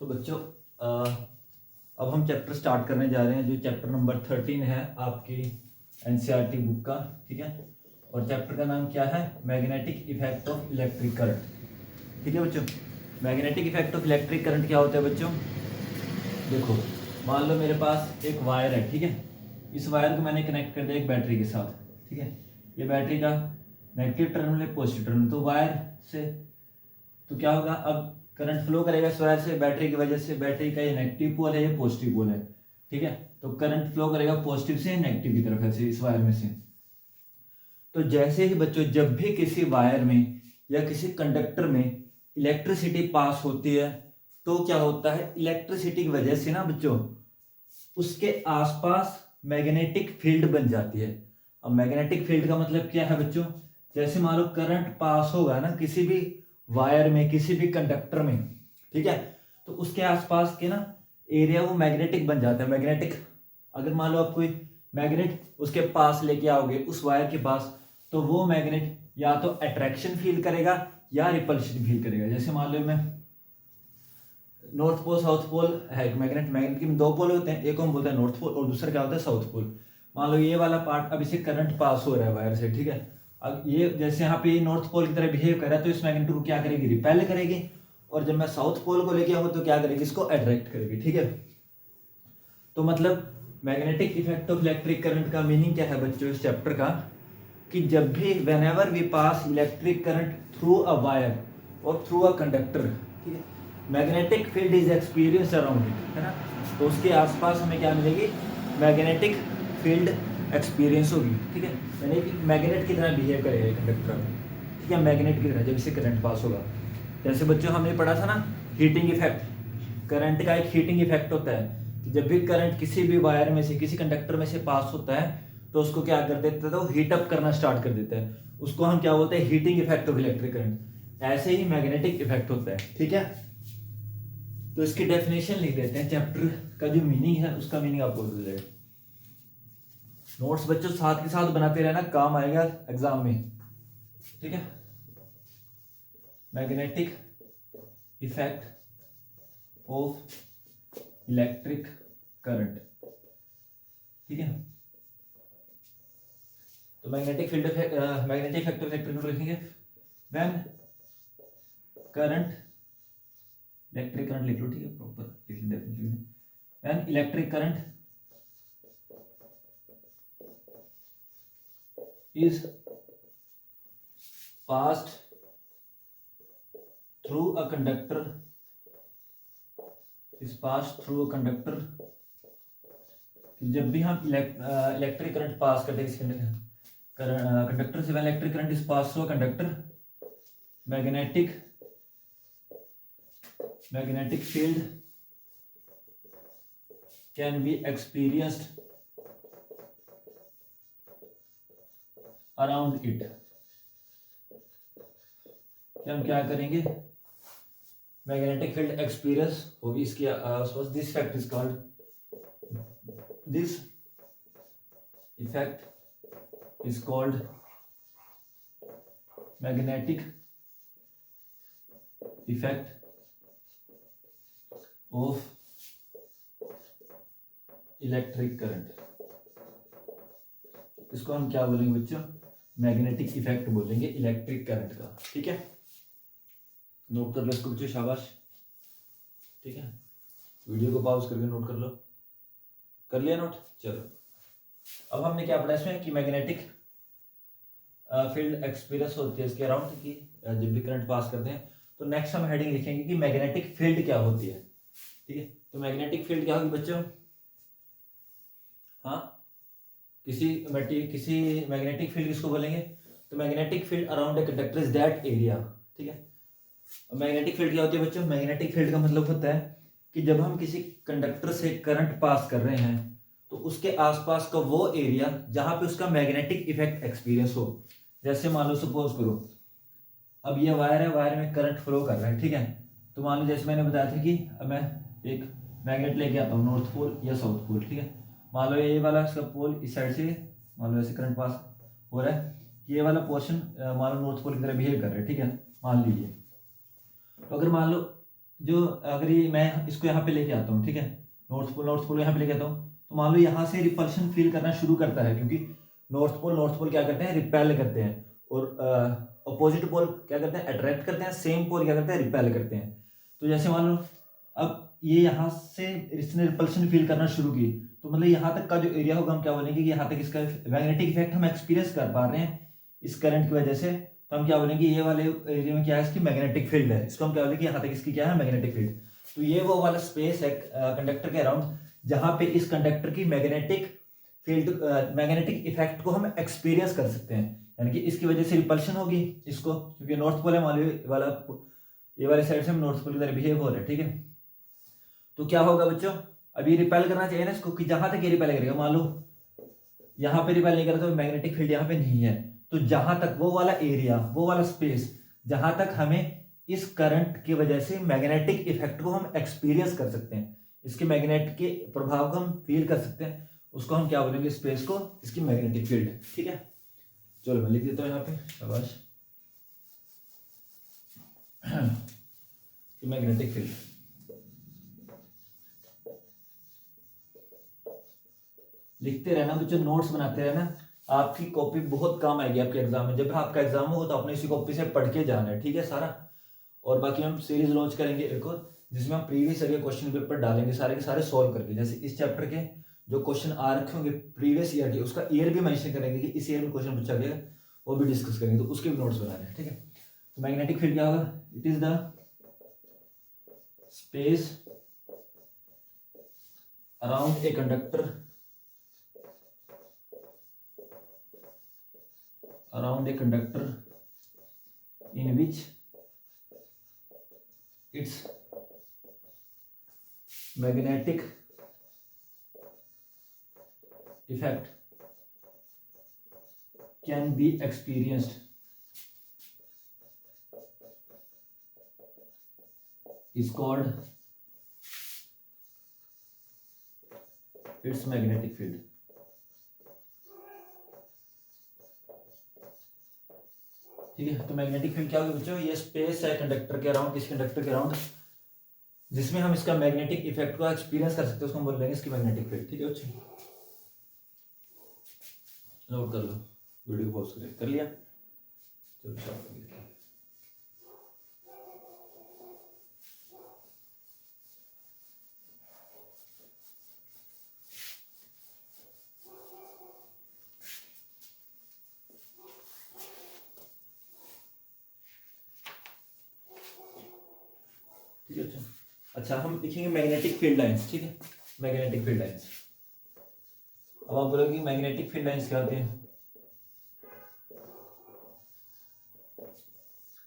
तो बच्चों अब हम चैप्टर स्टार्ट करने जा रहे हैं जो चैप्टर नंबर 13 है आपकी एनसीईआरटी बुक का। ठीक है, और चैप्टर का नाम क्या है? Magnetic effect of electric current. ठीक है बच्चों, magnetic effect of electric current क्या होता है बच्चों? देखो, मान लो मेरे पास एक वायर है। ठीक है, इस वायर को मैंने कनेक्ट कर दिया एक बैटरी के साथ। ठीक है, ये बैटरी का नेगेटिव टर्मिनल है, पॉजिटिव टर्मिनल। तो वायर से तो क्या होगा, अब करंट फ्लो करेगा इस वायर से बैटरी की वजह से। बैटरी का ये नेगेटिव पोल है, ये पॉजिटिव पोल है। ठीक है, तो करंट फ्लो करेगा पॉजिटिव से नेगेटिव की तरफ ऐसे इस वायर में से। तो जैसे ही बच्चों जब भी किसी वायर में या किसी कंडक्टर में इलेक्ट्रिसिटी पास होती है तो क्या होता है, इलेक्ट्रिसिटी की वजह से ना बच्चों उसके आसपास मैग्नेटिक फील्ड बन जाती है। अब मैग्नेटिक फील्ड का मतलब क्या है बच्चों? जैसे मान लो करंट पास होगा ना किसी भी वायर में, किसी भी कंडक्टर में, ठीक है, तो उसके आसपास के ना एरिया वो मैग्नेटिक बन जाता है। मैग्नेटिक, अगर मान लो आप कोई मैग्नेट उसके पास लेके आओगे उस वायर के पास, तो वो मैग्नेट या तो अट्रैक्शन फील करेगा या रिपल्शन फील करेगा। जैसे मान लो मैं नॉर्थ पोल साउथ पोल है एक मैग्नेट, मैग्नेट के दो पोल होते हैं, एक को हम बोलते हैं नॉर्थ पोल और दूसरा क्या होता है साउथ पोल। मान लो ये वाला पार्ट, अब इसे करंट पास हो रहा है वायर से। ठीक है, अब ये जैसे यहाँ पे नॉर्थ पोल की तरह बिहेव कर रहा है तो इस मैग्नेट को क्या करेगी, रिपेल करेगी। और जब मैं साउथ पोल को लेके आऊंगा तो क्या करेगी, इसको अट्रैक्ट करेगी। ठीक है, तो मतलब magnetic effect of electric current का मीनिंग क्या है बच्चों इस चैप्टर का, कि जब भी whenever we pass electric current through a wire और थ्रू अ कंडक्टर, ठीक है, magnetic field is experience around it, है ना। तो उसके आसपास हमें क्या मिलेगी, मैग्नेटिक फील्ड एक्सपीरियंस होगी। ठीक है, यानी कि मैग्नेट की तरह बिहेव करेगा कंडक्टर। ठीक है, मैग्नेट की तरह जब इसे करंट पास होगा। जैसे बच्चों हमने पढ़ा था ना हीटिंग इफेक्ट, करंट का एक हीटिंग इफेक्ट होता है कि जब भी करंट किसी भी वायर में से, किसी कंडक्टर में से पास होता है तो उसको क्या कर देता है, तो हीट अप करना स्टार्ट कर देता है। उसको हम क्या बोलते हैं, heating effect of electric current. ऐसे ही मैग्नेटिक इफेक्ट होता है। ठीक है, तो इसकी डेफिनेशन लिख देते हैं, चैप्टर का जो मीनिंग है उसका मीनिंग आपको बोल जाएगा। नोट्स बच्चों साथ के साथ बनाते रहना, काम आएगा एग्जाम में। ठीक है, magnetic effect of electric current. ठीक है, तो magnetic field magnetic effect of electric current लिखेंगे व्हेन करंट, इलेक्ट्रिक करंट लिख लो। ठीक है, प्रॉपर लिख लो definition. When electric current is passed through a conductor, is passed through a conductor, जब भी हम इलेक्ट्रिक करंट पास करते हैं कंडक्टर से, electric current is pass through a conductor, magnetic field can be experienced around it. क्या हम क्या करेंगे, मैग्नेटिक फील्ड एक्सपीरियंस होगी इसके आसपास। This fact is called, this effect is called magnetic effect of electric current. इसको हम क्या बोलेंगे बच्चों, मैग्नेटिक इफेक्ट बोलेंगे इलेक्ट्रिक करंट का। ठीक है, नोट कर लो इसको बच्चों, शाबाश। ठीक है, वीडियो को पॉज करके नोट कर लो। कर लिया नोट? चलो, अब हमने क्या पढ़ा इसमें कि मैग्नेटिक फील्ड एक्सपीरियंस होती है इसके अराउंड की जब भी करंट पास करते हैं। तो नेक्स्ट हम हेडिंग लिखेंगे कि मैग्नेटिक फील्ड क्या होती है। ठीक है, तो मैग्नेटिक फील्ड क्या होगी बच्चों, हाँ, किसी मैग्नेटिक फील्ड किसको बोलेंगे, तो magnetic field around a conductor is that area. ठीक है, मैग्नेटिक फील्ड क्या होती है बच्चों, मैग्नेटिक फील्ड का मतलब होता है कि जब हम किसी कंडक्टर से करंट पास कर रहे हैं तो उसके आसपास का वो एरिया जहां पे उसका मैग्नेटिक इफेक्ट एक्सपीरियंस हो। जैसे मान लो सपोज करो, अब ये वायर है, वायर में करंट फ्लो कर रहा है। ठीक है, तो मान लो जैसे मैंने बताया था कि अब मैं एक मैग्नेट लेके आता हूँ नॉर्थ पोल या साउथ पोल। ठीक है, मान लो ये वाला इसका पोल इस साइड से, मान लो ऐसे करंट पास हो रहा है, ये वाला पोर्शन मान लो नॉर्थ पोल की तरह बिहेव कर रहा है। ठीक है, मान लीजिए, तो अगर मान लो जो अगर ये मैं इसको यहाँ पे लेके आता हूँ, ठीक है, नॉर्थ पोल यहाँ पे लेके आता हूँ, तो मान लो यहाँ से रिपल्शन फील करना शुरू करता है, क्योंकि नॉर्थ पोल क्या करते हैं, रिपेल करते हैं, और अपोजिट पोल क्या करते हैं, अट्रैक्ट करते हैं, सेम पोल क्या करते हैं, रिपेल करते हैं। तो जैसे मान लो अब ये यहाँ से इसने रिपल्शन फील करना शुरू की, तो मतलब यहाँ तक का जो एरिया होगा हम क्या बोलेंगे कि यहाँ तक इसका मैग्नेटिक इफेक्ट हम एक्सपीरियंस कर पा रहे हैं इस करंट की वजह से, तो हम क्या बोलेंगे ये वाले एरिया में क्या है, इसकी मैग्नेटिक फील्ड है, इसको हम क्या बोलेंगे यहाँ तक इसकी क्या है, मैग्नेटिक फील्ड। तो ये वो वाला स्पेस है कंडक्टर के अराउंड जहाँ पे इस कंडक्टर की मैग्नेटिक फील्ड, मैग्नेटिक इफेक्ट को हम एक्सपीरियंस कर सकते हैं, यानी कि इसकी वजह से रिपल्शन होगी इसको, क्योंकि नॉर्थ पोल है वाला ये वाले साइड से हम नॉर्थ पोल की तरह बिहेव हो रहे हैं, ठीक है। तो क्या होगा बच्चों, अभी रिपेल करना चाहिए ना इसको, कि जहां तक ये रिपेल करेगा, मान लो यहाँ पे रिपेल नहीं कर रहा तो मैग्नेटिक फील्ड यहाँ पे नहीं है, तो जहां तक वो वाला एरिया, वो वाला स्पेस जहां तक हमें इस करंट की वजह से मैग्नेटिक इफेक्ट को हम एक्सपीरियंस कर सकते हैं, इसके मैग्नेट के प्रभाव को हम फील कर सकते हैं, उसको हम क्या बोलेंगे, स्पेस को, इसकी मैग्नेटिक फील्ड, ठीक है। चलो मैं लिख देता हूँ यहाँ पे, शाबाश, मैग्नेटिक फील्ड। लिखते रहना बच्चों, नोट्स बनाते रहना, आपकी कॉपी बहुत काम आएगी आपके एग्जाम में। जब आपका एग्जाम हो तो अपने इसी कॉपी से पढ़ के जाना है, ठीक है सारा। और बाकी हम सीरीज लॉन्च करेंगे एक और, जिसमें हम प्रीवियस ईयर के क्वेश्चन पेपर डालेंगे सारे के सारे सॉल्व करके, जैसे इस चैप्टर के जो क्वेश्चन आ रखे होंगे प्रीवियस ईयर के, उसका ईयर भी मेंशन करेंगे कि इस ईयर में क्वेश्चन पूछा गया, वो भी डिस्कस करेंगे, तो उसके भी नोट्स बनाने हैं, ठीक है। तो मैग्नेटिक फील्ड क्या होगा, it is the space around a conductor, in which its magnetic effect can be experienced is called its magnetic field। ठीक है, तो मैग्नेटिक फील्ड क्या होगी बच्चों, ये स्पेस है कंडक्टर के अराउंड, किस कंडक्टर के अराउंड, जिसमें हम इसका मैग्नेटिक इफेक्ट को एक्सपीरियंस कर सकते हैं, उसको हम बोल लेंगे इसकी मैग्नेटिक फील्ड, ठीक है बच्चों। नोट कर लो, वीडियो पॉज कर लिया, चलो स्टार्ट करिए। ठीक है अच्छा, हम लिखेंगे मैग्नेटिक फील्ड लाइंस, ठीक है, मैग्नेटिक फील्ड लाइंस। अब आप बोलोगे मैग्नेटिक फील्ड लाइंस क्या होती है,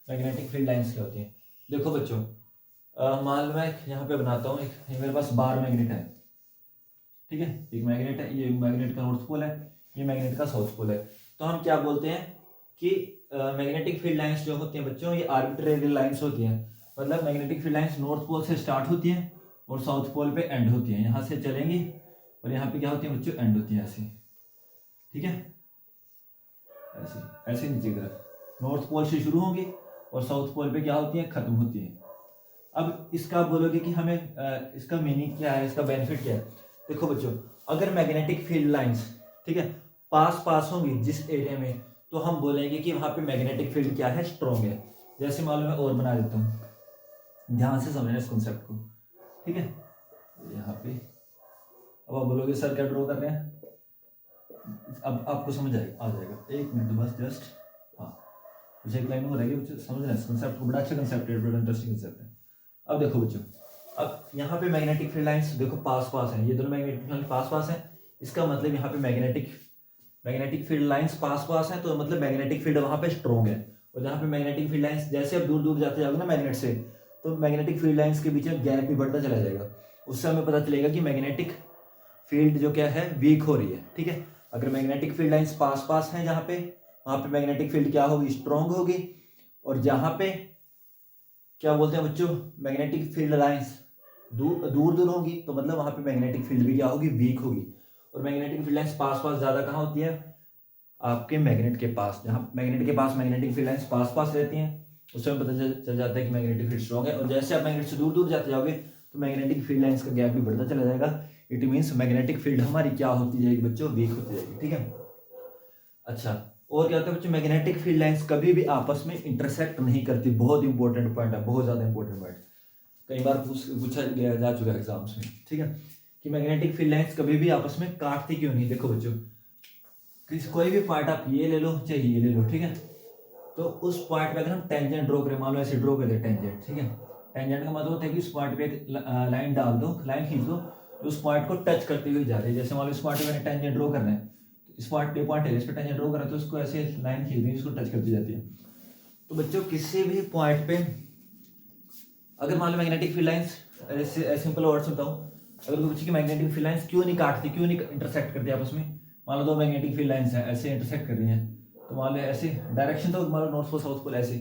मैग्नेटिक फील्ड लाइंस क्या होती है। देखो बच्चों, मान लो मैं यहाँ पे बनाता हूँ एक, मेरे पास बार मैग्नेट है, ठीक है, एक मैग्नेट है, ये मैग्नेट का नॉर्थ पोल है, ये मैग्नेट का साउथ पोल है। तो हम क्या बोलते हैं कि मैग्नेटिक फील्ड लाइंस जो होती हैं बच्चों, ये आर्बिट्रेरी लाइंस होती हैं, मतलब magnetic field lines north pole से स्टार्ट होती हैं और साउथ पोल पे एंड होती हैं, यहाँ से चलेंगी और यहाँ पे क्या होती है बच्चों, एंड होती है ऐसी, ठीक है, ऐसे ऐसे नीचे की तरफ नॉर्थ पोल से शुरू होंगी और साउथ पोल पे क्या होती है, खत्म होती है। अब इसका आप बोलोगे कि हमें इसका मीनिंग क्या है, इसका बेनिफिट क्या है। देखो बच्चों, अगर मैग्नेटिक फील्ड लाइंस, ठीक है, पास पास होंगी जिस एरिया में, तो हम बोलेंगे कि वहां पे मैग्नेटिक फील्ड क्या है, स्ट्रॉन्ग है। जैसे मान लो मैं और बना देता हूँ, ध्यान से समझना इस कॉन्सेप्ट को, ठीक है, यहाँ पे अब आप बोलोगे सर क्या ड्रॉ कर रहे हैं, अब आपको समझ आ जाएगा, एक मिनट बस जस्ट, हाँ कुछ एक लाइन हो रहेगी बच्चों, समझना इस कॉन्सेप्ट को, बड़ा अच्छा कॉन्सेप्ट है, बड़ा इंटरेस्टिंग कॉन्सेप्ट है। अब देखो बच्चों, अब यहाँ पे मैग्नेटिक फील्ड लाइंस देखो पास पास हैं, ये दोनों मैग्नेटिक फील्ड पास पास हैं, इसका मतलब यहाँ पे मैग्नेटिक फील्ड लाइंस पास पास हैं, तो मतलब मैग्नेटिक फील्ड वहाँ पे स्ट्रॉन्ग है। और जहाँ पे मैग्नेटिक फील्ड लाइंस, जैसे आप दूर दूर जाते जाओगे ना मैग्नेट से, तो मैग्नेटिक फील्ड लाइंस के बीच में गैप भी बढ़ता चला जाएगा, उससे हमें पता चलेगा कि मैग्नेटिक फील्ड जो क्या है, वीक हो रही है, ठीक है। अगर मैग्नेटिक फील्ड लाइंस पास पास हैं जहाँ पे, वहाँ पे मैग्नेटिक फील्ड क्या होगी, स्ट्रॉन्ग होगी। और जहाँ पे क्या बोलते हैं बच्चों, मैग्नेटिक फील्ड लाइंस दूर दूर होगी, तो मतलब वहाँ पे मैग्नेटिक फील्ड भी क्या होगी, वीक होगी। और मैग्नेटिक फील्ड लाइंस पास पास ज़्यादा कहाँ होती है, आपके मैग्नेट के पास, जहाँ मैग्नेट के पास मैग्नेटिक फील्ड लाइंस पास पास रहती हैं, उस समय पता चल जाता है कि मैग्नेटिक फील्ड स्ट्रॉन्ग है। और जैसे आप मैग्नेट से दूर दूर जाते जाओगे तो मैग्नेटिक फील्ड लाइंस का गैप भी बढ़ता चला जाएगा। इट मीन्स मैग्नेटिक फील्ड हमारी क्या होती जाएगी बच्चों, वीक होती जाएगी। ठीक है, अच्छा और क्या होता है बच्चों, मैग्नेटिक फील्ड लाइंस कभी भी आपस में इंटरसेक्ट नहीं करती। बहुत इंपॉर्टेंट पॉइंट है, बहुत ज्यादा इंपॉर्टेंट पॉइंट, कई बार पूछा गया जा चुका है एग्जाम्स में। ठीक है, कि मैग्नेटिक फील्ड लाइंस कभी भी आपस में काटती क्यों नहीं। देखो बच्चों, कोई भी पॉइंट आप ये ले लो चाहे ये ले लो, ठीक है, तो उस पॉइंट पे अगर हम टेंजेंट ड्रॉ करें, मान लो ऐसे ड्रॉ कर दे टेंजेंट, ठीक है, टेंजेंट का मतलब होता है कि उस पॉइंट पे एक लाइन डाल दो, लाइन खींच दो, तो उस पॉइंट को टच करते हुए जा रही है। जैसे मान लो इस पॉइंट पे मैंने टेंजेंट ड्रॉ करना है, तो इस पॉइंट पे पॉइंट है, इस पे टेंजेंट ड्रॉ करना है, तो उसको ऐसे लाइन खींचनी है, इसको टच करती जाती है। तो बच्चों किसी भी पॉइंट पे अगर मान लो magnetic field lines, simple words बताऊं, अगर कोई पूछे कि मैग्नेटिक फील्ड लाइंस क्यों नहीं काटती, क्यों नहीं इंटरसेक्ट करती आपस में, मान लो दो मैग्नेटिक फील्ड लाइंस है ऐसे इंटरसेक्ट कर रही हैं, तो मान लो ऐसे डायरेक्शन तो मान लो नॉर्थ पोल साउथ पोल ऐसे,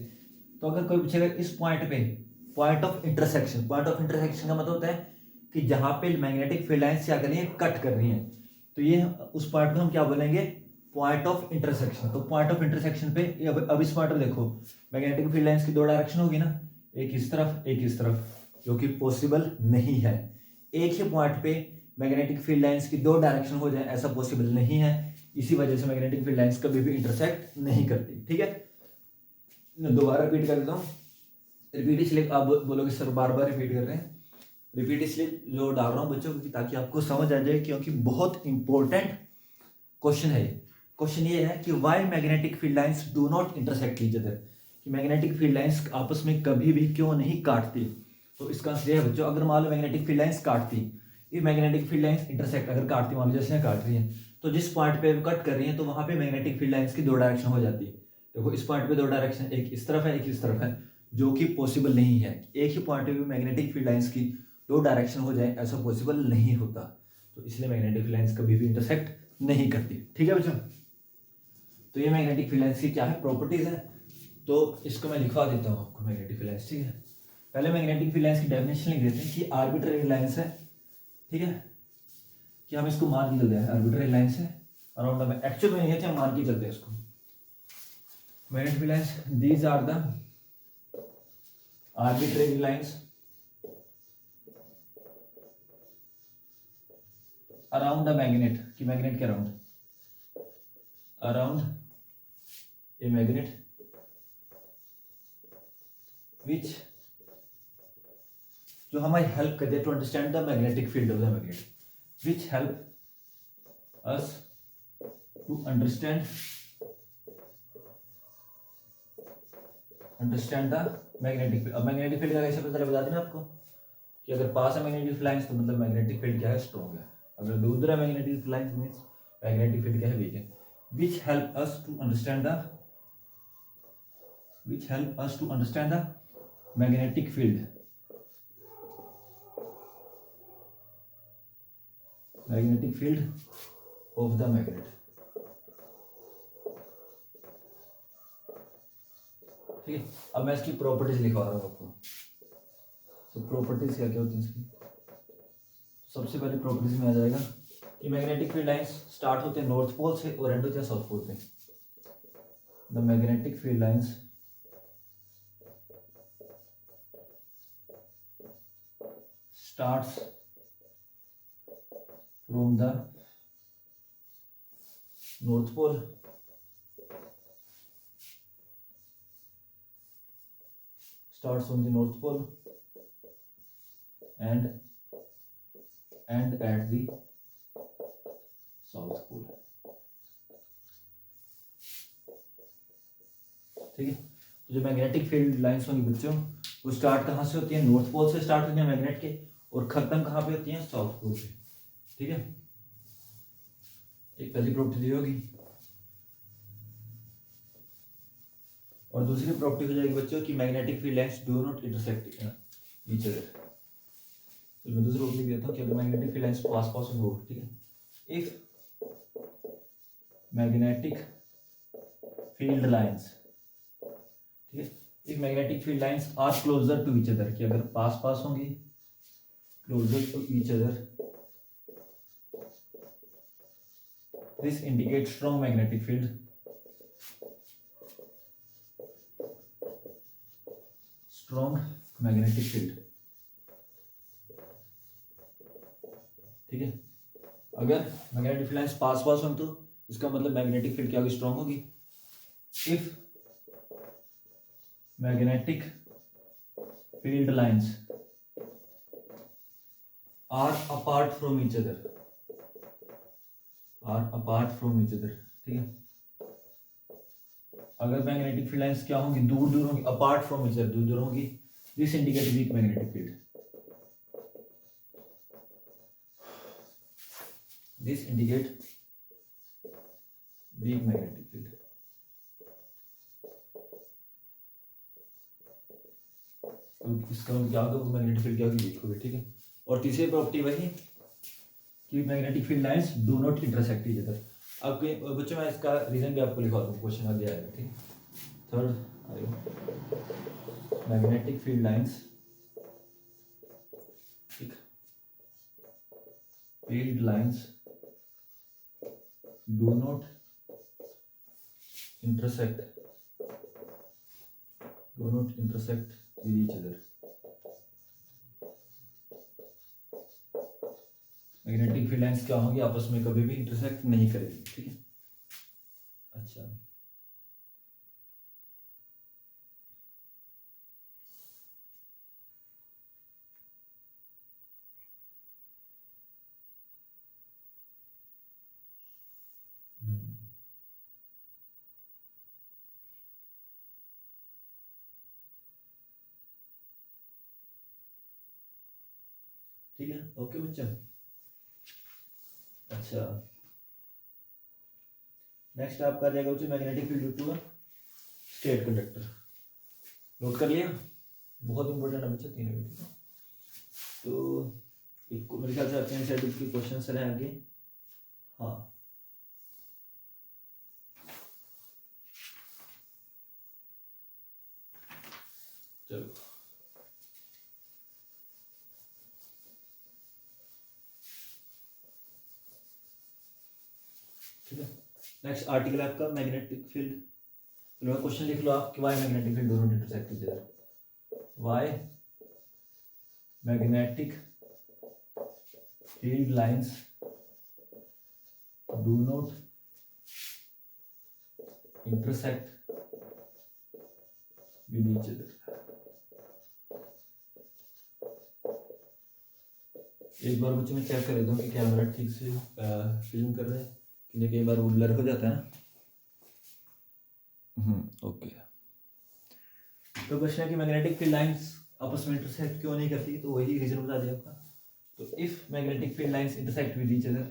तो अगर कोई पूछेगा इस पॉइंट पे point of intersection, point of intersection का मतलब होता है कि जहां पे मैग्नेटिक फील्ड लाइंस क्या कर रही है, कट कर रही है, तो ये उस पॉइंट को हम क्या बोलेंगे, पॉइंट ऑफ इंटरसेक्शन। तो पॉइंट ऑफ इंटरसेक्शन पे अब इस पॉइंट पे देखो मैग्नेटिक फील्ड लाइंस की दो डायरेक्शन होगी ना, एक इस तरफ एक इस तरफ, जो कि पॉसिबल नहीं है। एक ही पॉइंट पे मैग्नेटिक फील्ड लाइंस की दो डायरेक्शन हो जाए ऐसा पॉसिबल नहीं है, इसी वजह से मैग्नेटिक फील्ड लाइंस कभी भी इंटरसेक्ट नहीं करती। ठीक है, दोबारा रिपीट कर देता हूँ, रिपीट इसलिए आप बोलोगे सर बार बार रिपीट कर रहे हैं, रिपीट इसलिए जो डाल रहा हूँ बच्चों की ताकि आपको समझ आ जाए, क्योंकि बहुत इंपॉर्टेंट क्वेश्चन है ये। क्वेश्चन ये है कि why magnetic field lines do not intersect each other, कि मैग्नेटिक फील्ड लाइंस आपस में कभी भी क्यों नहीं काटती। तो इसका आंसर है बच्चों, अगर मान लो मैग्नेटिक फील्ड लाइंस काटती, ये मैग्नेटिक फील्ड लाइंस इंटरसेक्ट अगर काटती, मान लो जैसे काट रही है, तो जिस पॉइंट पे कट कर रही है तो वहां पे मैग्नेटिक फील्ड लाइंस की दो डायरेक्शन हो जाती है। देखो इस पॉइंट पे दो डायरेक्शन, एक इस तरफ है एक इस तरफ है, जो कि पॉसिबल नहीं है। एक ही पॉइंट पे मैग्नेटिक फील्ड लाइंस की दो डायरेक्शन हो जाए ऐसा पॉसिबल नहीं होता, तो इसलिए मैग्नेटिक फील्ड लाइंस कभी भी इंटरसेक्ट नहीं करती। ठीक है बच्चों, तो ये मैग्नेटिक फील्ड लाइंस की क्या है, प्रॉपर्टीज है, तो इसको मैं लिखवा देता हूँ आपको मैग्नेटिक फील्ड लाइंस। ठीक है, पहले मैग्नेटिक फील्ड लाइंस की डेफिनेशन लिख देते हैं कि आर्बिट्रेरी लाइंस है, ठीक है, कि हम इसको मान के चलते हैं आर्बिट्रेरी लाइंस है अराउंड द, एक्चुअल में नहीं है, हम मान के चलते हैं इसको। Magnetic field lines, these are the arbitrary lines around the magnet, कि मैग्नेट के around, around a magnet which, जो हमारी हेल्प करते हैं to understand the magnetic field of the magnet, which help us to understand the magnetic field. अब magnetic field का कैसे पता चला बता देना आपको, कि अगर पास है मैग्नेटिक फील्ड लाइंस तो मतलब मैग्नेटिक फील्ड क्या है, स्ट्रॉन्ग है, अगर दूर है magnetic field lines means magnetic field क्या है, वीक है। Which help us to understand the, which help us to understand the magnetic field, magnetic field of the magnet। ठीक है, अब मैं इसकी प्रॉपर्टीज लिखवा रहा हूँ आपको। तो प्रॉपर्टीज क्या क्या होती हैं इसकी, सबसे पहले प्रॉपर्टीज में आ जाएगा कि मैग्नेटिक फील्ड लाइंस स्टार्ट होते हैं नॉर्थ पोल से और एंड होते हैं साउथ पोल पे। The magnetic field lines starts from the north pole and at the south pole। ठीक है, तो जो मैग्नेटिक फील्ड लाइंस होंगी बच्चों, वो स्टार्ट कहाँ से होती है, नॉर्थ पोल से स्टार्ट होती है मैग्नेट के, और खत्म कहाँ पे होती है, साउथ पोल पे। ठीक है, एक पहली प्रॉपर्टी होगी, और दूसरी प्रॉपर्टी हो जाएगी बच्चों कि magnetic field lines do not intersect each other. तो मैं दूसरी प्रॉपर्टी देता हूँ कि अगर मैग्नेटिक फील्ड लाइंस पास पास हो, ठीक है, इफ मैग्नेटिक फील्ड लाइंस, ठीक है, if magnetic field lines are closer to each other, कि अगर पास पास होंगी, closer to each other, this indicate strong magnetic field, strong magnetic field, ठीक है। अगर मैग्नेटिक फील्ड लाइंस पास पास हो तो इसका मतलब मैग्नेटिक फील्ड क्या होगी, स्ट्रॉन्ग होगी। If magnetic field lines are apart from each other, ठीक है। अगर मैग्नेटिक फील्ड लाइंस क्या होंगी, दूर दूर होंगी, अपार्ट फ्रॉम ईच अदर, दूर दूर होंगी, this indicate weak magnetic field, this indicate weak magnetic field. तो इसका मतलब क्या होगा, मैग्नेटिक फील्ड क्या होगी, वीक होगी, ठीक है। और तीसरी प्रॉपर्टी वही कि magnetic field lines do not intersect each other. आपके बच्चों मैं इसका रीजन भी आपको लिखवा दूँ, क्वेश्चन आगे आएगा, ठीक है। थर्ड आएगा मैग्नेटिक फील्ड लाइंस, ठीक, field lines do not intersect with each other। Magnetic field lines क्या होंगी, आपस में कभी भी इंटरसेक्ट नहीं करेगी, ठीक है। अच्छा, ठीक है, ओके बच्चा। अच्छा, नेक्स्ट आपका आ जाएगा बच्चा magnetic field due to straight conductor. Note कर लिया, बहुत इंपॉर्टेंट है बच्चा, 3 मिनट, ठीक है। तो एक मेरे ख्याल से आपके एनसीईआरटी के क्वेश्चन रहे आगे। हाँ, चलो ठीक है। नेक्स्ट आर्टिकल आपका मैग्नेटिक फील्ड, चलो क्वेश्चन लिख लो आप कि why magnetic field do not intersect each other, why magnetic field lines do not intersect with each other. एक बार बच्चों में चेक कर देता हूँ कि कैमरा ठीक से फिल्म कर रहा है कि नहीं, कई बार वो ब्लर हो जाता है ना। ओके। तो क्वेश्चन है कि मैग्नेटिक फील्ड लाइंस आपस में इंटरसेक्ट क्यों नहीं करती, तो वही रीजन बता दिया आपका। तो if magnetic field lines intersect with each other,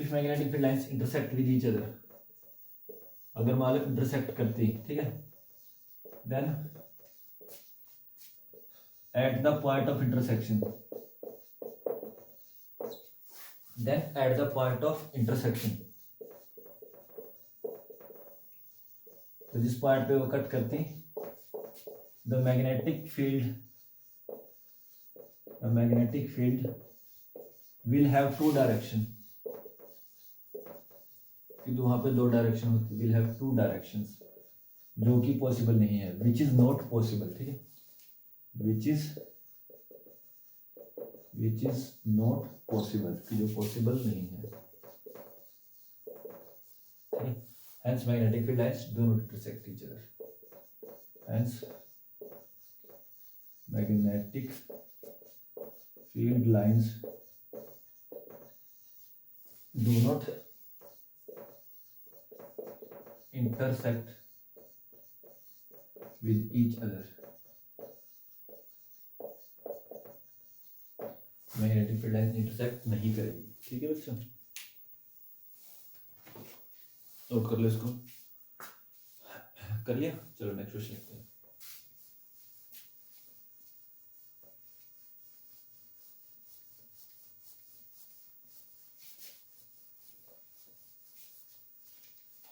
if magnetic field lines intersect with each other, अगर मान लो इंटरसेक्ट करती, ठीक है, then at the point of intersection, तो जिस पॉइंट पे वो कट करती, the magnetic field will have 2 direction, क्योंकि वहां पे 2 डायरेक्शन होती, will have 2 directions, जो कि पॉसिबल नहीं है, which is not possible, ठीक है, which is not possible, कि जो पॉसिबल नहीं है, ठीक है। Hence magnetic field lines do not intersect each other. Hence magnetic field lines do not intersect with each other. Magnetic field line intersect नहीं करेगी, ठीक है बच्चों, नोट कर लो इसको, कर लिया। चलो नेक्स्ट क्वेश्चन लिखते हैं।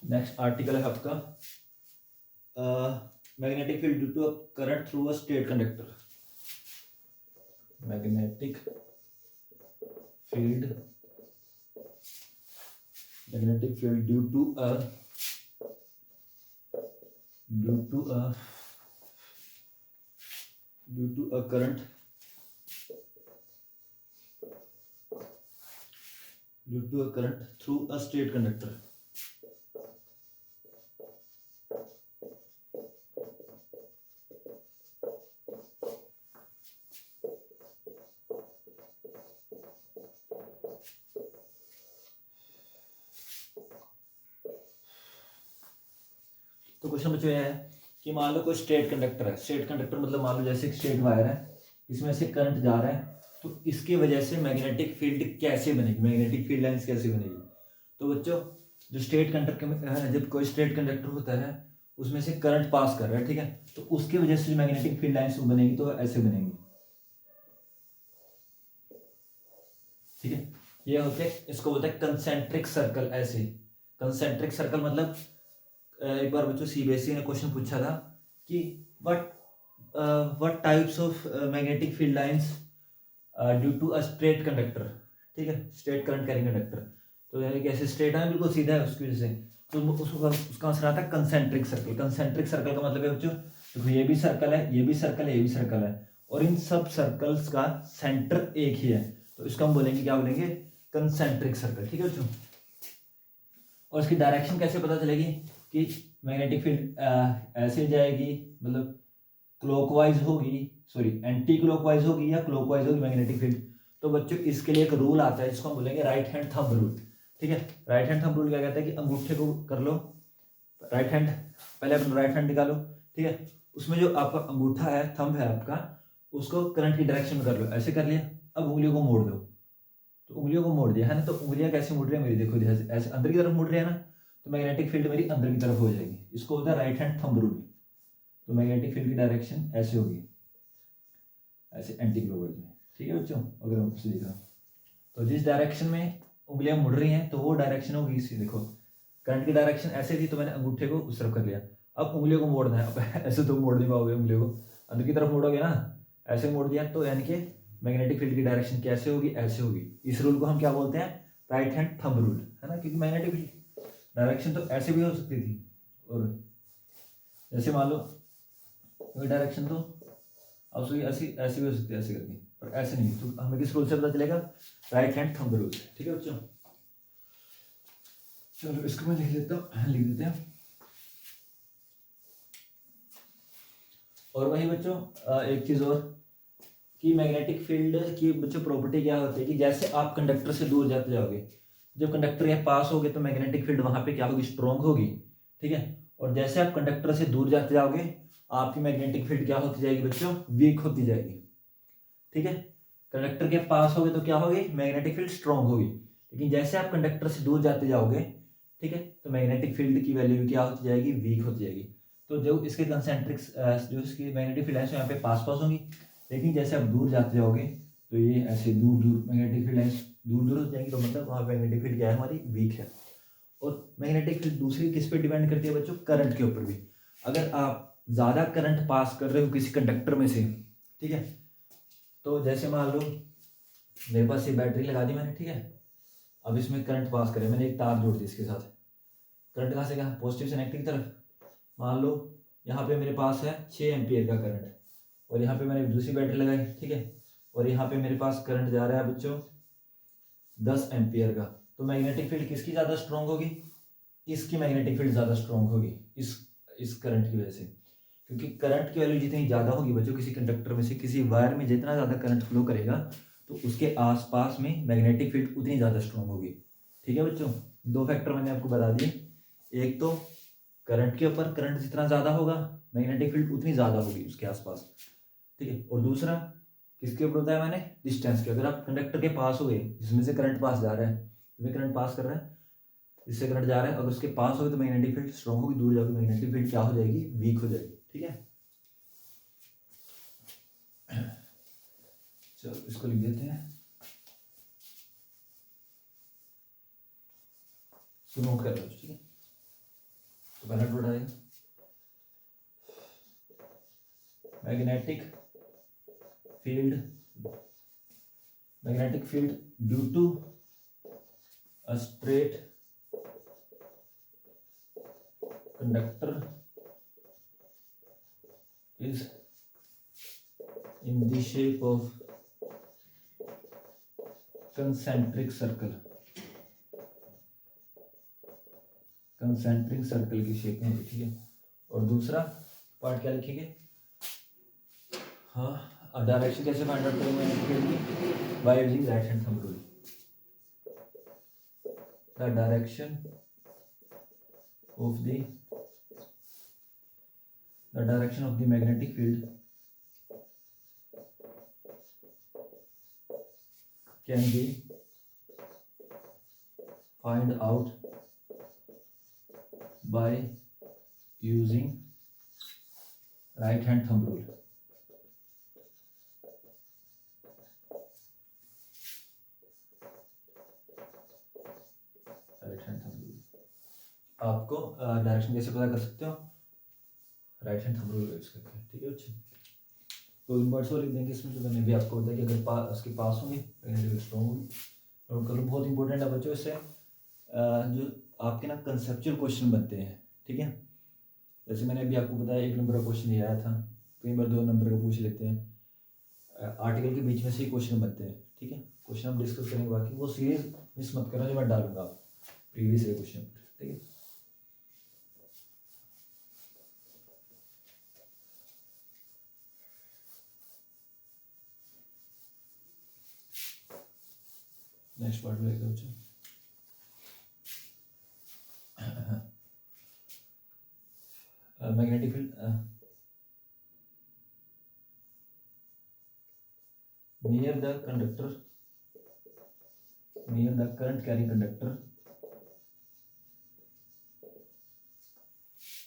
नेक्स्ट आर्टिकल है आपका magnetic field due to a current through a straight conductor. Magnetic field due to a current through a straight conductor. तो क्वेश्चन बच्चों ये है कि मान लो कोई स्ट्रेट कंडक्टर है। स्ट्रेट कंडक्टर मतलब मान लो जैसे एक स्ट्रेट वायर है, इसमें से करंट जा रहा है, तो इसकी वजह से मैग्नेटिक फील्ड कैसे बनेगी, मैग्नेटिक फील्ड लाइंस कैसे बनेगी। तो बच्चों जो स्ट्रेट कंडक्टर, जब कोई स्ट्रेट कंडक्टर होता है उसमें से करंट पास कर रहा है, ठीक है, तो उसकी वजह से जो मैग्नेटिक फील्ड लाइंस बनेगी तो ऐसे बनेगी, ठीक है। ये होते हैं, इसको बोलते हैं कंसेंट्रिक सर्कल। ऐसे कंसेंट्रिक सर्कल मतलब एक बार बच्चों सीबीएसई ने क्वेश्चन पूछा था कि what types of magnetic field lines due to a straight conductor, ठीक है, स्ट्रेट करंट कैरिंग कंडक्टर। तो यानी कि ऐसे स्ट्रेट है, बिल्कुल सीधा है, उसकी वजह से तो उसका आंसर आता है कंसेंट्रिक सर्कल। कंसेंट्रिक सर्कल का मतलब है बच्चों, देखो ये भी सर्कल है, ये भी सर्कल है, ये भी सर्कल है, और इन सब सर्कल्स का सेंटर एक ही है, तो इसको हम बोलेंगे, क्या बोलेंगे, कंसेंट्रिक सर्कल, ठीक है बच्चों। और इसकी डायरेक्शन कैसे पता चलेगी कि मैग्नेटिक फील्ड ऐसे जाएगी, मतलब क्लॉकवाइज होगी, सॉरी एंटी क्लॉकवाइज होगी या क्लॉकवाइज होगी मैग्नेटिक फील्ड। तो बच्चों इसके लिए एक रूल आता है जिसको हम बोलेंगे राइट हैंड थंब रूल, ठीक है। राइट हैंड थंब रूल क्या कहता है कि अंगूठे को कर लो राइट हैंड, पहले अपना राइट हैंड निकालो, ठीक है, उसमें जो आपका अंगूठा है, थंब है आपका, उसको करंट की डायरेक्शन में कर लो, ऐसे कर लिया। अब उंगलियों को मोड़ दो, तो उंगलियों को मोड़ दिया है ना, तो उंगलियां कैसे मुड़ रही है मेरी, देखो ऐसे अंदर की तरफ मुड़ रही है ना, तो मैग्नेटिक फील्ड मेरी अंदर की तरफ हो जाएगी, इसको होता है राइट हैंड थंब रूल। तो मैग्नेटिक फील्ड की डायरेक्शन ऐसे होगी, ऐसे एंटी क्लॉकवाइज में, ठीक है बच्चों। अगर मैं आपसे लिखा तो जिस डायरेक्शन में उंगलियां मुड़ रही हैं तो वो डायरेक्शन होगी इसी, देखो करंट की डायरेक्शन ऐसे थी तो मैंने अंगूठे को उस तरफ कर लिया, अब उंगलियों को मोड़ना है। अब ऐसे तो मोड़ नहीं पाओगे, उंगलियों को अंदर की तरफ मोड़ोगे ना, ऐसे मोड़ दिया, तो यानी कि मैग्नेटिक फील्ड की डायरेक्शन कैसे होगी, ऐसे होगी। इस रूल को हम क्या बोलते हैं, राइट हैंड थंब रूल, है ना, क्योंकि मैग्नेटिक फील्ड डायरेक्शन तो ऐसे भी हो सकती थी, और जैसे मान लो डायरेक्शन तो अब उसकी ऐसी ऐसी भी हो सकती है, ऐसे करके, पर ऐसे नहीं। तो हमें किस रूल से पता चलेगा, राइट हैंड थंब रूल, ठीक है बच्चों। चलो इसको मैं लिख लेता हूँ, लिख देते हैं। और वही बच्चों एक चीज और कि मैग्नेटिक फील्ड की बच्चों प्रॉपर्टी क्या होती है कि जैसे आप कंडक्टर से दूर जाते जाओगे, जब कंडक्टर के पास होगे तो मैग्नेटिक फील्ड वहां पे क्या होगी, स्ट्रॉन्ग होगी, ठीक है। और जैसे आप कंडक्टर से दूर जाते जाओगे आपकी मैग्नेटिक फील्ड क्या होती जाएगी बच्चों, वीक होती जाएगी, ठीक है। कंडक्टर के पास होगे तो क्या होगी, मैग्नेटिक फील्ड स्ट्रॉन्ग होगी, लेकिन जैसे आप कंडक्टर से दूर जाते जाओगे, ठीक है, तो मैग्नेटिक फील्ड की वैल्यू क्या होती जाएगी, वीक होती जाएगी। तो जो इसके कंसेंट्रिक जो इसकी मैग्नेटिक फील्ड है यहाँ पे पास पास होंगी, लेकिन जैसे आप दूर जाते जाओगे तो ये ऐसे दूर दूर मैग्नेटिक फील्ड लाइंस दूर दूर हो जाएंगी, तो मतलब वहाँ मैग्नेटिक फील्ड क्या है, हमारी वीक है। और मैग्नेटिक फील्ड दूसरी किस पे डिपेंड करती है बच्चों, करंट के ऊपर भी। अगर आप ज़्यादा करंट पास कर रहे हो किसी कंडक्टर में से, ठीक है, तो जैसे मान लो मेरे पास ये बैटरी लगा दी मैंने, ठीक है, अब इसमें करंट पास करे, मैंने एक तार जोड़ दी इसके साथ, करंट कहाँ से कहाँ, पॉजिटिव से नेगेटिव की तरफ। मान लो यहाँ पे मेरे पास है 6 एम्पियर का करंट, और यहाँ पे मैंने दूसरी बैटरी लगाई, ठीक है, और यहाँ पे मेरे पास करंट जा रहा है बच्चों 10 एम्पियर का। तो मैग्नेटिक फील्ड किसकी ज़्यादा स्ट्रॉन्ग होगी, इसकी मैग्नेटिक फील्ड ज़्यादा स्ट्रॉन्ग होगी इस करंट की वजह से, क्योंकि करंट की वैल्यू जितनी ज़्यादा होगी बच्चों, किसी कंडक्टर में से किसी वायर में जितना ज़्यादा करंट फ्लो करेगा तो उसके आसपास में मैग्नेटिक फील्ड उतनी ज़्यादा स्ट्रॉन्ग होगी, ठीक है बच्चों। 2 फैक्टर मैंने आपको बता दिए, एक तो करंट के ऊपर, करंट जितना ज़्यादा होगा मैग्नेटिक फील्ड उतनी ज़्यादा होगी उसके आसपास, ठीक है। और दूसरा किसके ऊपर बताया मैंने, डिस्टेंस के। अगर आप कंडक्टर के पास हो गए जिसमें से करंट पास जा रहा है, जिसमें करंट पास कर रहा है, जिससे करंट जा रहा है, अगर उसके पास होगी तो मैग्नेटिक फील्ड स्ट्रॉन्ग होगी, दूर जाकर मैग्नेटिक फील्ड क्या हो जाएगी, वीक हो जाएगी, ठीक है। चलो इसको लिख देते हैं, इसको नोट कर लो, ठीक है। तो पहला टूट आएगा magnetic field magnetic field due to a straight conductor is in the shape of concentric circle, concentric circle की शेप में, ठीक है। और दूसरा पार्ट क्या लिखेंगे, हाँ, अब डायरेक्शन कैसे फाइंड आउट करेंगे, by using right hand thumb rule. The direction of the magnetic field can be find out by using right hand thumb rule। Right hand thumb rule आपको डायरेक्शन कैसे पता कर सकते हो, right hand thumb rule use करके, ठीक है बच्चे। तो इनवर्ट्स और लिख देंगे इसमें, जो मैंने भी आपको बताया कि अगर उसके पास होंगे मैग्नेटिक स्ट्रॉन्ग होगी। नोट कर लो, बहुत इंपॉर्टेंट है बच्चों। इससे जो आपके ना कंसेप्चुअल क्वेश्चन बनते हैं, ठीक है। जैसे मैंने अभी आपको बताया 1 नंबर का क्वेश्चन ये आया था, कई बार 2 नंबर का पूछ लेते हैं, आर्टिकल के बीच में से ही क्वेश्चन बनते हैं, ठीक है। क्वेश्चन हम डिस्कस करेंगे, बाकी वो सीरीज मिस मत करना जो मैं डालूंगा प्रीवियस क्वेश्चन, ठीक है। नेक्स्ट पार्ट में देखो बच्चों, magnetic field near the conductor, near the current carrying conductor,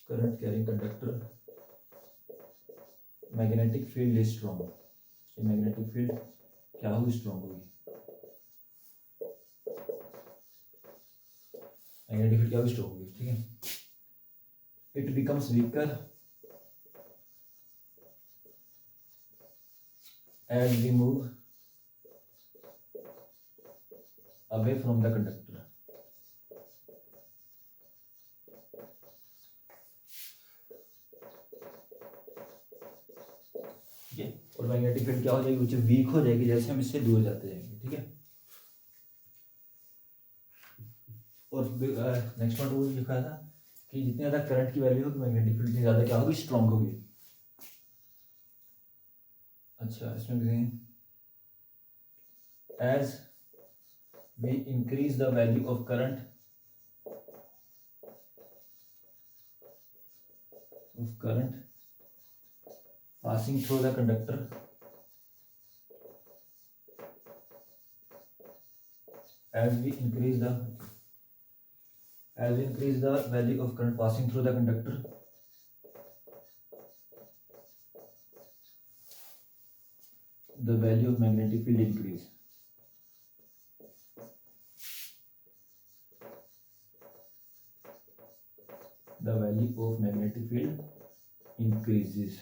current carrying conductor magnetic field is strong. ये मैग्नेटिक फील्ड क्या होगी, स्ट्रॉन्ग होगी। मैग्नेटिक फील्ड क्या होगी, स्ट्रॉन्ग होगी, ठीक है। It becomes weaker as we move away from the conductor। ठीक है, और मैग्नेटिक फील्ड क्या हो जाएगी बच्चे, वीक हो जाएगी जैसे हम इससे दूर जाते जाएंगे, ठीक है। और नेक्स्ट पॉइंट वो लिखा था कि जितनी ज्यादा करंट की वैल्यू होगी मैग्नेटिक फील्ड उतनी ज्यादा क्या होगी, स्ट्रॉन्ग होगी। अच्छा, इसमें देखें, as we increase the value of current passing through the conductor, as we increase the value of current passing through the conductor, the value of magnetic field increase। The value of magnetic field increases।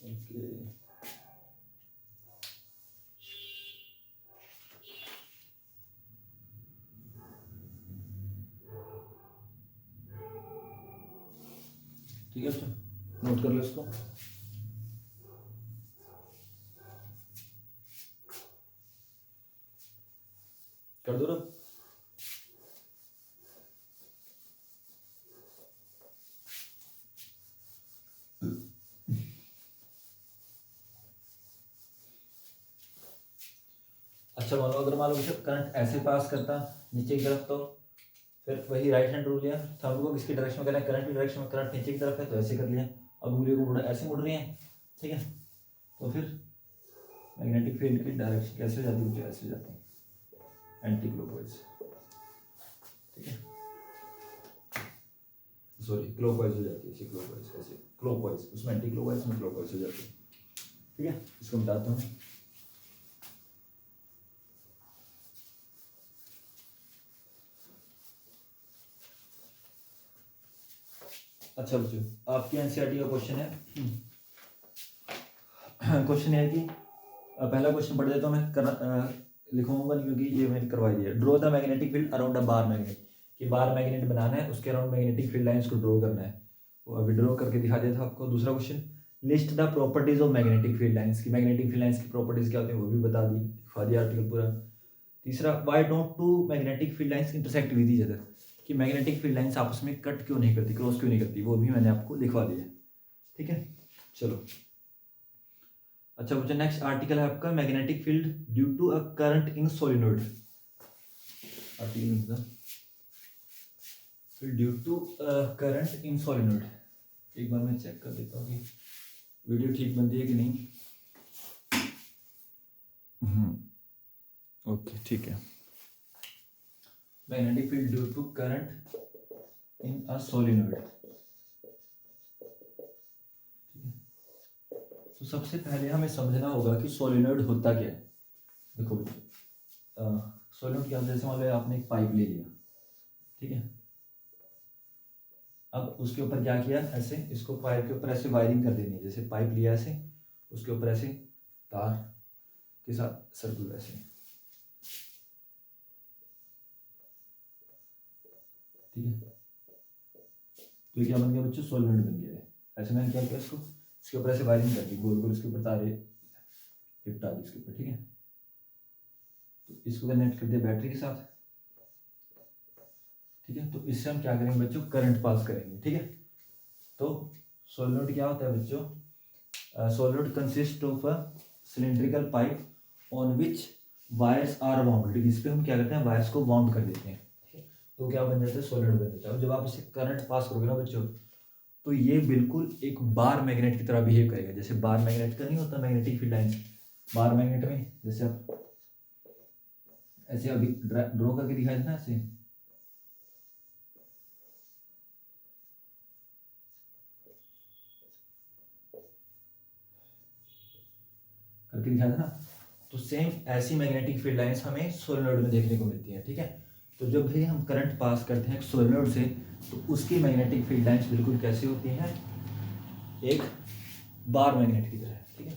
Okay। ठीक है बच्चों, note कर लो इसको। कर दो ना। अच्छा, मान लो अगर मान लो करंट ऐसे पास करता नीचे की तरफ, तो फिर वही राइट हैंड रूल लिया, थंब को किसकी डायरेक्शन में करना है, करंट की डायरेक्शन में, करंट नीचे की तरफ है तो ऐसे कर लिया। अब उंगलियों को मुड़ा, ऐसे मुड़ रही है, ठीक है। तो फिर मैग्नेटिक फील्ड की डायरेक्शन कैसे हो जाती है, ऐसे हो जाती है, एंटी क्लॉकवाइज, ठीक है। सॉरी, क्लॉकवाइज हो जाती है, ऐसे क्लॉकवाइज, ऐसे क्लॉकवाइज, उसमें एंटी क्लॉकवाइज में क्लॉकवाइज हो जाती है, ठीक है। इसको बताता हूँ। अच्छा बच्चों, आपके एनसीईआरटी का क्वेश्चन है, क्वेश्चन है कि पहला क्वेश्चन पढ़ देता हूँ मैं, लिखूंगा नहीं क्योंकि ये मैंने करवा दिया। Draw the magnetic field around a bar magnet, कि बार मैग्नेट बनाना है, उसके अराउंड मैग्नेटिक फील्ड लाइंस को ड्रॉ करना है। वो अभी ड्रॉ करके दिखा दिया था आपको। दूसरा question, list the properties of magnetic field lines, की मैग्नेटिक फील्ड लाइंस की प्रॉपर्टीज क्या होती है वो भी बता दी, दिखा दिया आर्टिकल पूरा। तीसरा, why don't two magnetic field lines intersect with each other, कि मैग्नेटिक फील्ड लाइंस आपस में कट क्यों नहीं करती, क्रॉस क्यों नहीं करती, वो भी मैंने आपको लिखवा दिया। ठीक है, चलो। अच्छा बच्चा, नेक्स्ट आर्टिकल है आपका magnetic field due to a current in solenoid. Article due to current in solenoid. एक बार मैं चेक कर देता हूँ कि वीडियो ठीक बनती है कि नहीं। ओके ठीक है। Magnetic field due to current in a solenoid. तो सबसे पहले हमें समझना होगा कि सोलिनॉइड होता क्या है। देखो बच्चों, सोलिनॉइड क्या होता है, जैसे मान लो आपने एक पाइप ले लिया, ठीक है। अब उसके ऊपर क्या किया, ऐसे इसको पाइप के ऊपर ऐसे वायरिंग कर देनी है, जैसे पाइप लिया ऐसे, उसके ऊपर ऐसे तार के साथ सर्कुलर ऐसे, ठीक है। तो ये क्या बन गया बच्चों, सोलिनॉइड बन गया है। ऐसे मैंने क्या किया, इसके ऊपर ऐसे वायरिंग कर दी, गोल गोल इसके ऊपर तारे लिपटा दी इसके ऊपर, ठीक है। तो इसको कनेक्ट कर दिया बैटरी के साथ, ठीक है। तो इससे हम क्या करेंगे बच्चों, करंट पास करेंगे, ठीक है। तो सोलिनॉइड क्या होता है बच्चों, solenoid consist of a cylindrical pipe on which wires are bound. इस पे हम क्या करते हैं, वायर्स को बाउंड कर देते हैं, तो क्या बन जाता है, सोलिनॉइड बन जाता है। और जब आप इसे करंट पास करोगे ना बच्चों, तो ये बिल्कुल एक बार मैग्नेट की तरह बिहेव करेगा। जैसे बार मैग्नेट का नहीं होता magnetic field lines, bar magnet में जैसे आप ऐसे अभी ड्रॉ करके दिखाया था ना, ऐसे करके दिखाया था ना, तो सेम ऐसी मैग्नेटिक फील्ड लाइंस हमें सोलिनॉइड में देखने को मिलती है, ठीक है। तो जब भी हम करंट पास करते हैं सोलिनॉइड से, तो उसकी मैग्नेटिक फील्ड लाइंस बिल्कुल कैसी होती हैं, एक बार मैग्नेट की तरह, ठीक है।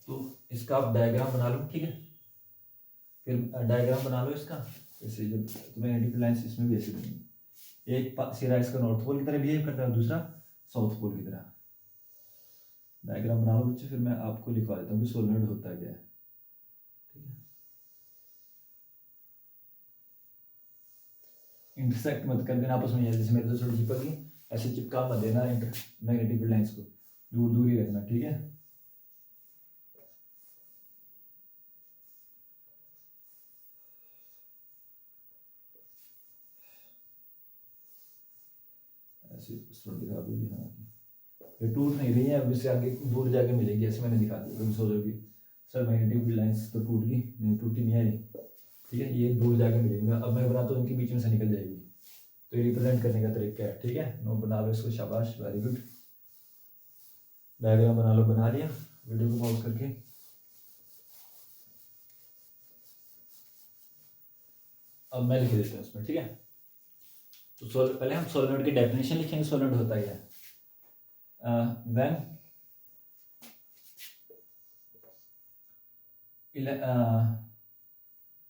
तो इसका आप डायग्राम बना लो, ठीक है। फिर डायग्राम बना लो इसका, जैसे जब तो मैग्नेटिक फील्ड लाइंस इसमें भी ऐसे बनेंगी। एक सिरा इसका नॉर्थ पोल की तरह बिहेव करता है, दूसरा साउथ पोल की तरह। डायग्राम बना लो बच्चे, फिर मैं आपको लिखवा देता हूँ कि सोलिनॉइड होता क्या है, ठीक है। इंटरसेक्ट मत कर देना आपस में, जैसे मेरे तो थोड़ी चिपक गई, ऐसे चिपका मत देना मैग्नेटिक फील्ड लाइंस को, दूर दूर ही रखना, ठीक है। ऐसे दिखा दूंगी, हाँ ये टूट नहीं रही है, अब इससे आगे दूर जाके मिलेगी, ऐसे मैंने दिखा दिया। तुम सोचोगे सर मैग्नेटिक फील्ड लाइंस तो टूट गई, नहीं टूटी नहीं है ये, ठीक है। ये दूर जाके मिलेगी, अब मैं बनाता हूँ इनके बीच में से निकल जाएगी। तो ये रिप्रेजेंट करने का तरीका है, ठीक है। नो बना लो इसको, शाबाश, वेरी गुड। डायग्राम बना लो, बना लिया, वीडियो को पॉज करके। अब मैं लिख देता हूँ इसमें, ठीक है। तो पहले हम सोलिनॉइड की डेफिनेशन लिखेंगे, सोलिनॉइड होता है when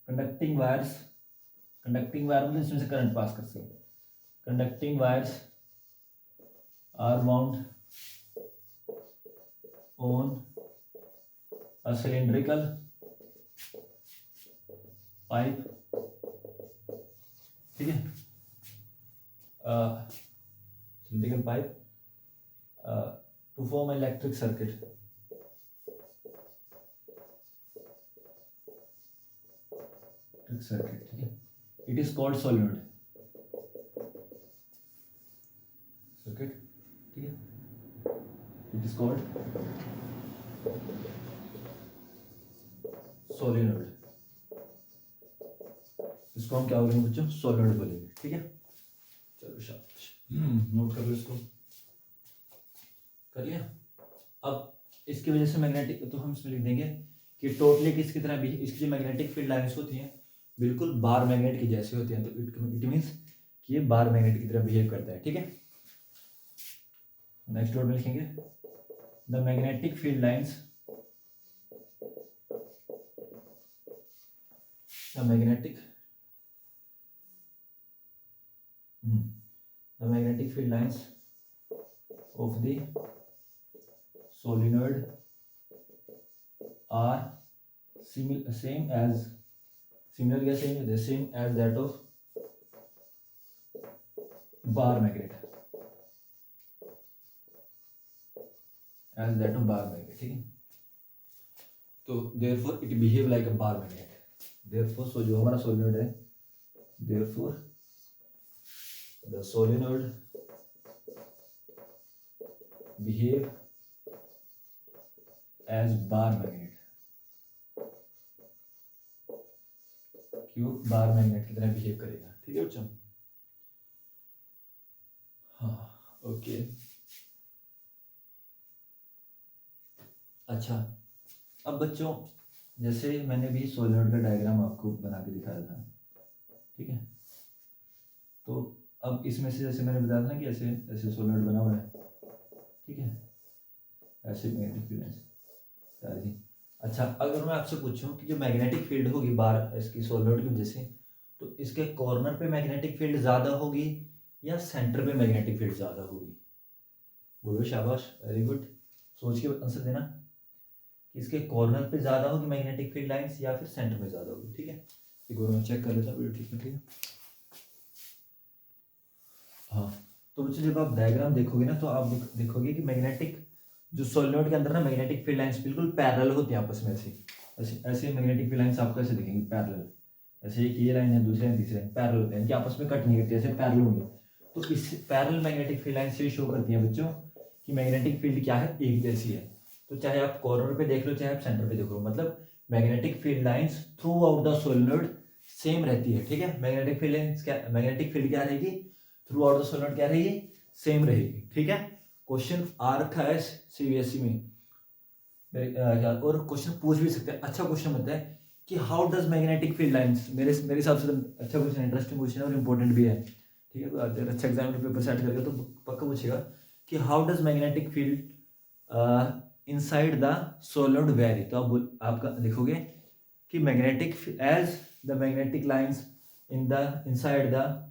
conducting wires, conducting wire मतलब इसमें से करंट पास कर सकते, conducting wires are bound on a cylindrical pipe, ठीक है, cylindrical pipe to form electric circuit, circuit, ठीक है। It is called solenoid circuit, ठीक है। इट इज कॉल्ड सोलिनॉइड, इसको हम क्या बोलेंगे बच्चों, सोलिनॉइड बोलेंगे, ठीक है। चलो शाबाश, नोट कर लो इसको, कर लिया। अब इसकी वजह से मैग्नेटिक, तो हम इसमें लिख देंगे कि टोटली किसकी तरह भी, इसकी जो मैग्नेटिक फील्ड लाइंस होती हैं बिल्कुल बार मैग्नेट की जैसी होती हैं, तो इट मीन्स कि ये बार मैग्नेट की तरह बिहेव करता है, ठीक है। नेक्स्ट वर्ड में लिखेंगे the magnetic field lines the magnetic the magnetic field lines of the solenoid are same as that of bar magnet, ठीक है। तो therefore it behave like a bar magnet, therefore so जो हमारा solenoid है, therefore the solenoid behave as bar magnet, क्यों bar magnet की तरह behave करेगा, ठीक है बच्चों। हाँ ओके अच्छा, अब बच्चों जैसे मैंने भी सोलेनोइड का डायग्राम आपको बना के दिखाया था, ठीक है। तो अब इसमें से जैसे मैंने बताया था ना कि ऐसे ऐसे सोलेनोइड बना हुआ है, ठीक है, ऐसे मैग्नेटिक फील्ड है। अच्छा, अगर मैं आपसे पूछूं कि जो मैग्नेटिक फील्ड होगी बार इसकी सोलेनोइड की वजह से, तो इसके कॉर्नर पे मैग्नेटिक फील्ड ज़्यादा होगी या सेंटर पे मैग्नेटिक फील्ड ज़्यादा होगी? बोलो शाबाश, वेरी गुड, सोच के आंसर देना कि इसके कॉर्नर पे ज़्यादा होगी मैग्नेटिक फील्ड लाइंस या फिर सेंटर में ज़्यादा होगी, ठीक है। एक और मैं चेक कर लेता हूँ, ठीक है। हाँ, तो बच्चों जब आप डायग्राम देखोगे ना तो आप देखोगे कि मैग्नेटिक जो सोलेनोइड के अंदर ना मैग्नेटिक फील्ड लाइंस बिल्कुल पैरेलल होती हैं आपस में, ऐसे ऐसे मैग्नेटिक फील्ड लाइंस आपको ऐसे दिखेंगी पैरेलल, ऐसे एक ये लाइन है, दूसरी लाइन, तीसरी लाइन पैरेलल होते हैं, इनकी आपस में कट नहीं करती, ऐसे पैरेलल होंगी। तो इस पैरेलल मैग्नेटिक फील्ड लाइंस ये शो करती हैं बच्चों कि मैग्नेटिक फील्ड क्या है, एक जैसी है। तो चाहे आप कॉर्नर पे देख लो चाहे आप सेंटर पे देख लो, मतलब magnetic field lines through out the solenoid same रहती है, ठीक है। मैग्नेटिक फील्ड लाइंस क्या, मैग्नेटिक फील्ड क्या रहेगी थ्रू आउट द सोलेनोइड, क्या रहेगी, सेम रहेगी, ठीक है। क्वेश्चन आ रखा है सीबीएसई में और क्वेश्चन पूछ भी सकते हैं। अच्छा क्वेश्चन होता है कि how does magnetic field lines, मेरे हिसाब से अच्छा क्वेश्चन, इंटरेस्टिंग क्वेश्चन है और इम्पोर्टेंट भी है, ठीक है। अगर अच्छा एग्जाम पेपर सेट करेगा तो पक्का पूछेगा कि how does magnetic field inside the solenoid vary. तो आपका लिखोगे कि magnetic as the magnetic lines in the inside the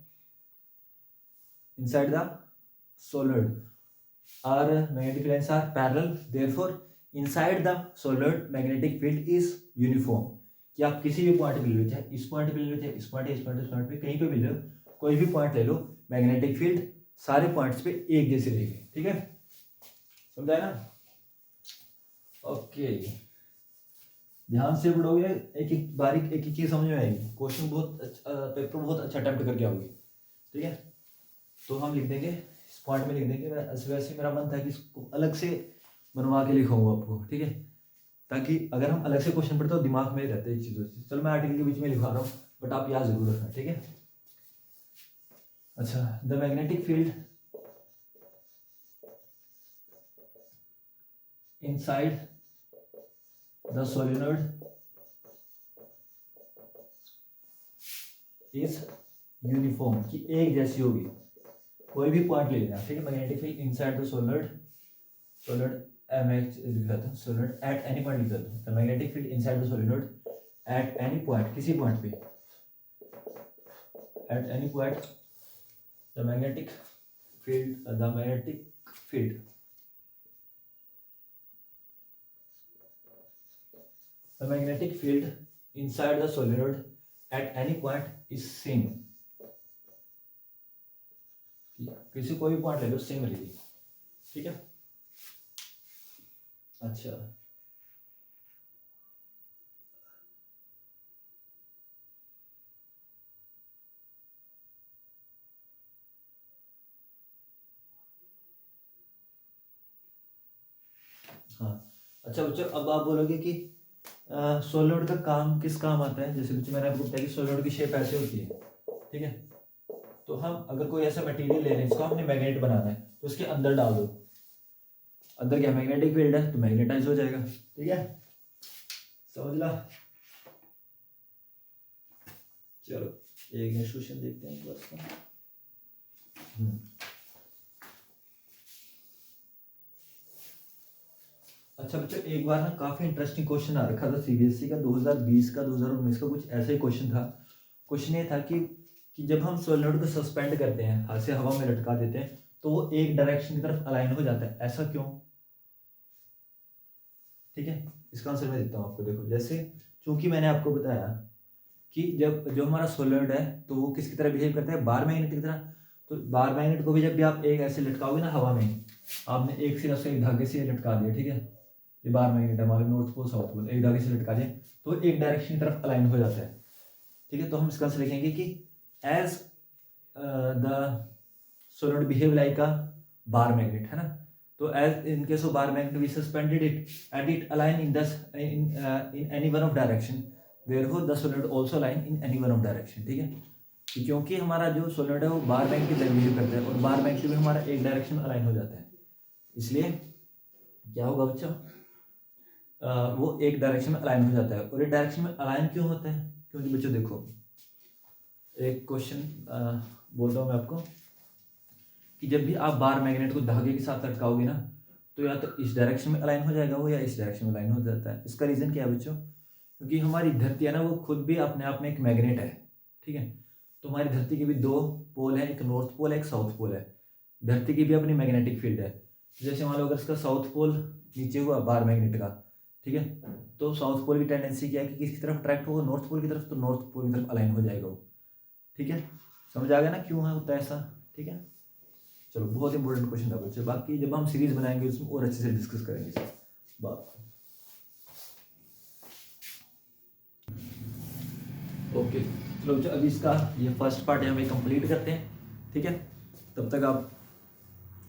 solenoid are magnetic lines are parallel, therefore inside the solenoid magnetic field is uniform। कि आप किसी भी point पे ले लो, चाहे इस पॉइंट पे ले लो, चाहे इस पॉइंट पे कहीं पे भी ले लो, कोई भी पॉइंट ले लो, मैग्नेटिक फील्ड सारे पॉइंट्स पे एक जैसी रहेगी, ठीक है, समझा ना। ओके, ध्यान से पढ़ोगे, एक एक बारीक एक एक चीज समझ में आएगी, क्वेश्चन बहुत अच्छा, पेपर बहुत अच्छा अटेम्प्ट करके आओगे, ठीक है। तो हम लिख देंगे इस पॉइंट में लिख देंगे, वैसे मेरा मन था कि इसको अलग से बनवा के लिखूंगा आपको, ठीक है, ताकि अगर हम अलग से क्वेश्चन पढ़ते तो दिमाग में रहते हैं चीज़ों से। चलो मैं आर्टिकल के बीच में लिखवा रहा हूँ, बट आप याद जरूर रखना, ठीक है। अच्छा, the magnetic field inside the solenoid is uniform, की एक जैसी होगी, कोई भी पॉइंट ले लेना, ठीक है। Magnetic field inside the solenoid solenoid at any point लिख देता हूँ, the magnetic field inside the solenoid at any point, किसी पॉइंट पे, at any point the magnetic field inside the solenoid at any point is same, किसी कोई भी point ले लो same रहेगी, ठीक है। अच्छा, हाँ अच्छा बच्चों, अब आप बोलोगे कि सोलेनोइड का काम किस काम आता है। जैसे बच्चों मैंने आपको बताया कि सोलेनोइड की शेप ऐसे होती है, ठीक है। तो हम अगर कोई ऐसा मटेरियल ले रहे हैं इसको हमने मैग्नेट बनाना है, तो उसके अंदर डाल दो, अंदर क्या मैग्नेटिक फील्ड है तो मैग्नेटाइज हो जाएगा, ठीक है, समझ ला। चलो एक इंस्ट्रूक्शन देखते हैं बस। अच्छा बच्चों, एक बार ना काफ़ी इंटरेस्टिंग क्वेश्चन आ रखा था सीबीएसई का 2020 का 2019 का, कुछ ऐसा ही क्वेश्चन था। क्वेश्चन ये था कि जब हम सोलेनोइड को सस्पेंड करते हैं, हाथ से हवा में लटका देते हैं, तो वो एक डायरेक्शन की तरफ अलाइन हो जाता है, ऐसा क्यों? ठीक है, इसका आंसर मैं देता हूँ आपको। देखो, जैसे चूंकि मैंने आपको बताया कि जब जो हमारा सोलेनोइड है तो वो किसकी तरह बिहेव करता है, बार मैग्नेट की तरह। तो बार मैग्नेट को भी जब भी आप एक ऐसे लटकाओगे ना हवा में, आपने एक सिरा से एक धागे से लटका दिया, ठीक है, ये बार मैग्नेट है हमारे नॉर्थ पोल साउथ पोल, एक धागे से लटका दिया तो एक डायरेक्शन की तरफ अलाइन हो जाता है। ठीक है, तो हम इसका आंसर लिखेंगे कि as the solenoid behave like a bar magnet, है ना। तो as in case of bar magnet we suspended it and it align in any one of direction, therefore the solenoid also align in any one of direction। ठीक है, क्योंकि हमारा जो solenoid है वो बार मैग्नेट की तरह बिहेव करता है और बार मैग्नेट भी हमारा एक डायरेक्शन में अलाइन हो जाता है, इसलिए क्या होगा बच्चों, वो एक डायरेक्शन में अलाइन हो जाता है। और एक डायरेक्शन में अलाइन क्यों होता है? क्योंकि बच्चों देखो, एक क्वेश्चन बोलता हूँ मैं आपको कि जब भी आप बार मैग्नेट को धागे के साथ लटकाओगे ना, तो या तो इस डायरेक्शन में अलाइन हो जाएगा वो, या इस डायरेक्शन में अलाइन हो जाता है। इसका रीज़न क्या है बच्चों? क्योंकि हमारी धरती है ना, वो खुद भी अपने आप में एक मैग्नेट है। ठीक है, तो हमारी धरती के भी दो पोल है, एक नॉर्थ पोल है, एक साउथ पोल है। धरती की भी अपनी मैग्नेटिक फील्ड है। जैसे मान लो अगर इसका साउथ पोल नीचे हुआ बार मैग्नेट का, ठीक है, तो साउथ पोल की टेंडेंसी क्या है कि किसकी तरफ अट्रैक्ट होगा, नॉर्थ पोल की तरफ, तो नॉर्थ पोल की तरफ अलाइन हो जाएगा वो। ठीक है, समझ आ गया ना क्यों होता है ऐसा? ठीक है, चलो, बहुत इंपॉर्टेंट क्वेश्चन था बच्चे। बाकी जब हम सीरीज बनाएंगे उसमें और अच्छे से डिस्कस करेंगे सर बात। ओके, चलो बच्चों, अभी इसका ये फर्स्ट पार्ट है, हम कंप्लीट करते हैं। ठीक है, तब तक आप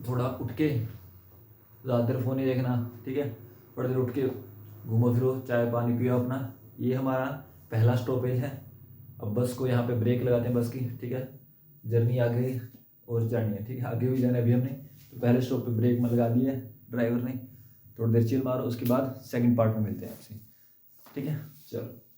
थोड़ा उठ के ज़्यादा देर फ़ोन नहीं देखना। ठीक है, थोड़ा देर उठ के घूमो फिरो, चाय पानी पियो अपना। ये हमारा पहला स्टॉपेज है। अब बस को यहाँ पे ब्रेक लगाते हैं बस की। ठीक है, जर्नी आगे और जानी है। ठीक है, आगे भी जाना है अभी हमने, तो पहले स्टॉप पे ब्रेक में लगा दिया है ड्राइवर ने। थोड़ी देर चिल मारो, उसके बाद सेकंड पार्ट में मिलते हैं आपसे। ठीक है, चलो।